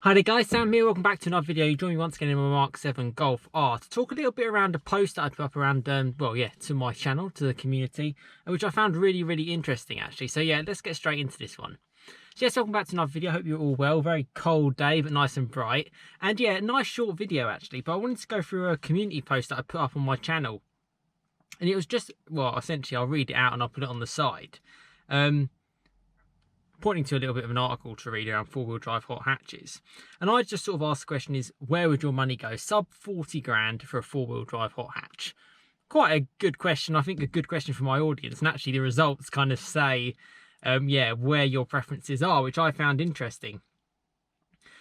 Hi there guys, Sam here, welcome back to another video. You join me once again in my Mark 7 Golf R to talk a little bit around a post that I put up around, to my channel, to the community, which I found really interesting actually. So yeah, let's get straight into this one. So yes, welcome back to another video. Hope you're all well. Very cold day, but nice and bright. And yeah, nice short video actually, but I wanted to go through a community post that I put up on my channel. And it was just, well, essentially I'll read it out and I'll put it on the side. Pointing to a little bit of an article to read around four-wheel drive hot hatches. And I just sort of asked the question is, where would your money go? Sub 40 grand for a four-wheel drive hot hatch. Quite a good question. I think a good question for my audience. And actually the results kind of say, where your preferences are, which I found interesting.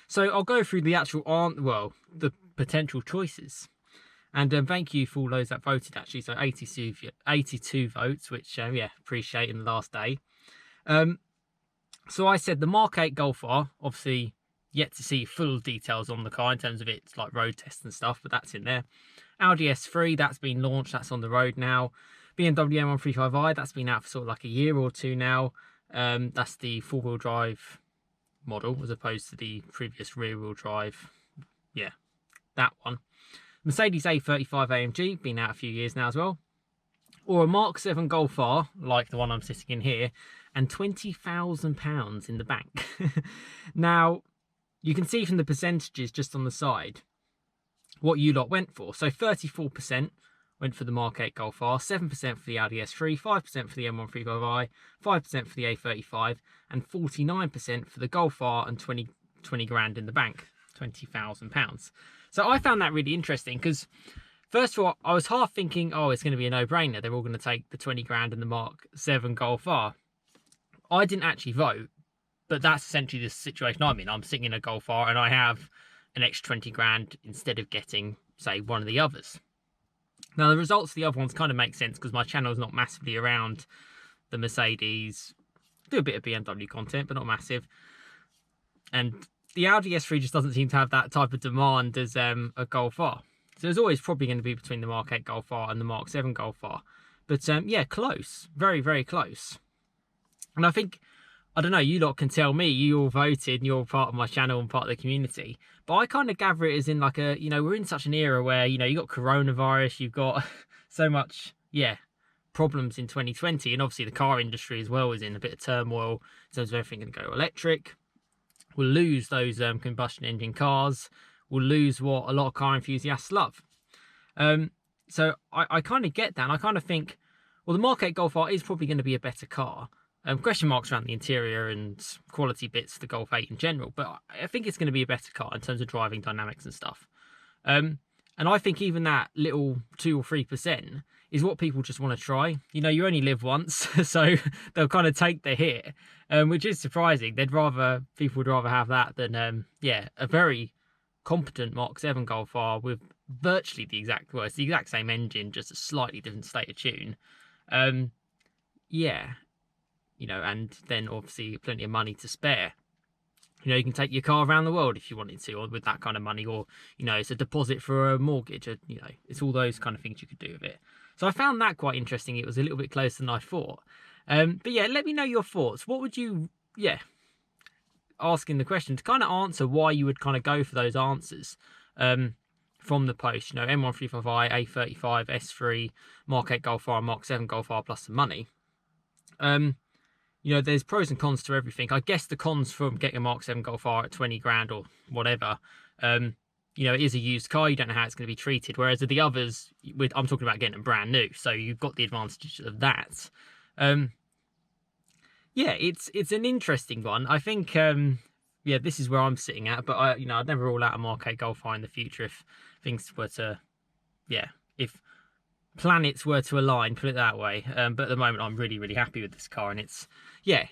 So I'll go through the actual, the potential choices. And thank you for all those that voted actually. So 82 votes, which, appreciate in the last day. So I said the Mark 8 Golf R, obviously yet to see full details on the car in terms of its like road tests and stuff, but that's in there. Audi S3, that's been launched, that's on the road now. BMW M135i, that's been out for sort of like a year or two now. That's the four-wheel drive model as opposed to the previous rear-wheel drive. Yeah, that one. Mercedes A35 AMG, been out a few years now as well. Or a Mark 7 Golf R, like the one I'm sitting in here, and £20,000 in the bank. Now, you can see from the percentages just on the side what you lot went for. So 34% went for the Mark 8 Golf R, 7% for the Audi S3, 5% for the M135i, 5% for the A35, and 49% for the Golf R, and 20 grand in the bank, £20,000. So I found that really interesting because, first of all, I was half thinking, oh, it's going to be a no-brainer. They're all going to take the 20 grand and the Mark 7 Golf R. I didn't actually vote, but that's essentially the situation I'm in. I'm sitting in a Golf R and I have an extra 20 grand instead of getting, say, one of the others. Now, the results of the other ones kind of make sense because my channel is not massively around the Mercedes. Do a bit of BMW content, but not massive. And the Audi S3 just doesn't seem to have that type of demand as a Golf R. So there's always probably going to be between the Mark 8 Golf R and the Mark 7 Golf R. But yeah, close. Very close. And I think, I don't know, you lot can tell me, you all voted and you're part of my channel and part of the community. But I kind of gather it as in like a, we're in such an era where, you got coronavirus, you've got so much, problems in 2020. And obviously the car industry as well is in a bit of turmoil in terms of everything going to go electric. We'll lose those combustion engine cars. We'll lose what a lot of car enthusiasts love. So I kind of get that. And I kind of think, well, the Mark 8 Golf R is probably going to be a better car. Question marks around the interior and quality bits for the Golf 8 in general, but I think it's going to be a better car in terms of driving dynamics and stuff. And I think even that little 2 or 3% is what people just want to try. You only live once, so they'll kind of take the hit, which is surprising. People would rather have that than, a very competent Mark 7 Golf R with virtually the exact same engine, just a slightly different state of tune. And then obviously plenty of money to spare. You can take your car around the world if you wanted to, or with that kind of money, or, it's a deposit for a mortgage, or, it's all those kind of things you could do with it. So I found that quite interesting. It was a little bit closer than I thought. But yeah, let me know your thoughts. What would you, asking the question to kind of answer why you would kind of go for those answers from the post, M135i, A35, S3, Mark 8 Golf R, Mark 7 Golf R plus some money. There's pros and cons to everything. I guess the cons from getting a Mark 7 Golf R at 20 grand or whatever, it is a used car. You don't know how it's going to be treated. Whereas the others, I'm talking about getting them brand new. So you've got the advantages of that. It's an interesting one. I think, this is where I'm sitting at. But I'd never rule out a Mark 8 Golf R in the future if things were to, if planets were to align, put it that way. But at the moment I'm really happy with this car, and it's a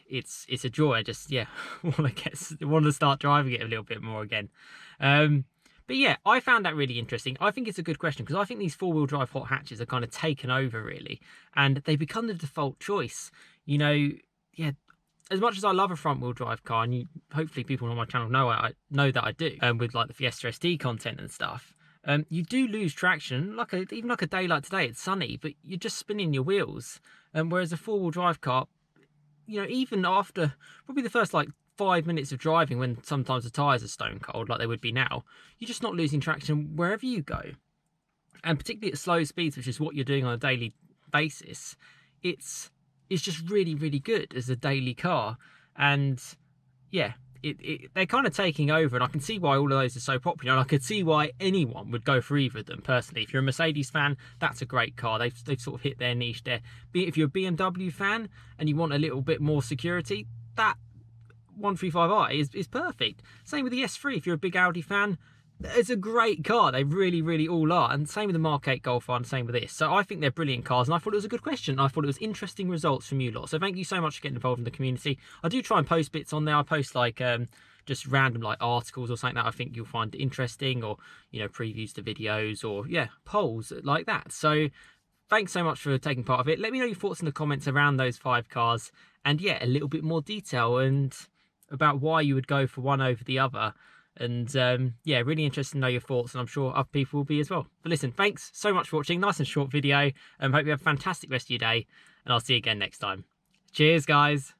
joy. I just want to start driving it a little bit more again. But yeah, I found that really interesting. I think it's a good question because I think these four-wheel drive hot hatches are kind of taken over really, and they become the default choice. As much as I love a front-wheel drive car, and hopefully people on my channel know that I do, with like the Fiesta ST content and stuff. You do lose traction, even like a day like today, it's sunny, but you're just spinning your wheels. Whereas a four-wheel drive car, even after probably the first like 5 minutes of driving when sometimes the tyres are stone cold like they would be now, you're just not losing traction wherever you go. And particularly at slow speeds, which is what you're doing on a daily basis, it's just really, really good as a daily car. And yeah, they're kind of taking over, and I can see why all of those are so popular, and I could see why anyone would go for either of them personally. If you're a Mercedes fan, that's a great car. They've sort of hit their niche there. If you're a BMW fan and you want a little bit more security, that 135i is perfect. Same with the S3. If you're a big Audi fan, it's a great car. They really, really all are. And same with the Mark 8 Golf R, and same with this. So I think they're brilliant cars, and I thought it was a good question. I thought it was interesting results from you lot. So thank you so much for getting involved in the community. I do try and post bits on there. I post like just random like articles or something that I think you'll find interesting, or previews to videos, or polls like that. So thanks so much for taking part of it. Let me know your thoughts in the comments around those 5 cars, and a little bit more detail and about why you would go for one over the other. And really interested to know your thoughts, and I'm sure other people will be as well. But listen, thanks so much for watching. Nice and short video. Hope you have a fantastic rest of your day, and I'll see you again next time. Cheers, guys.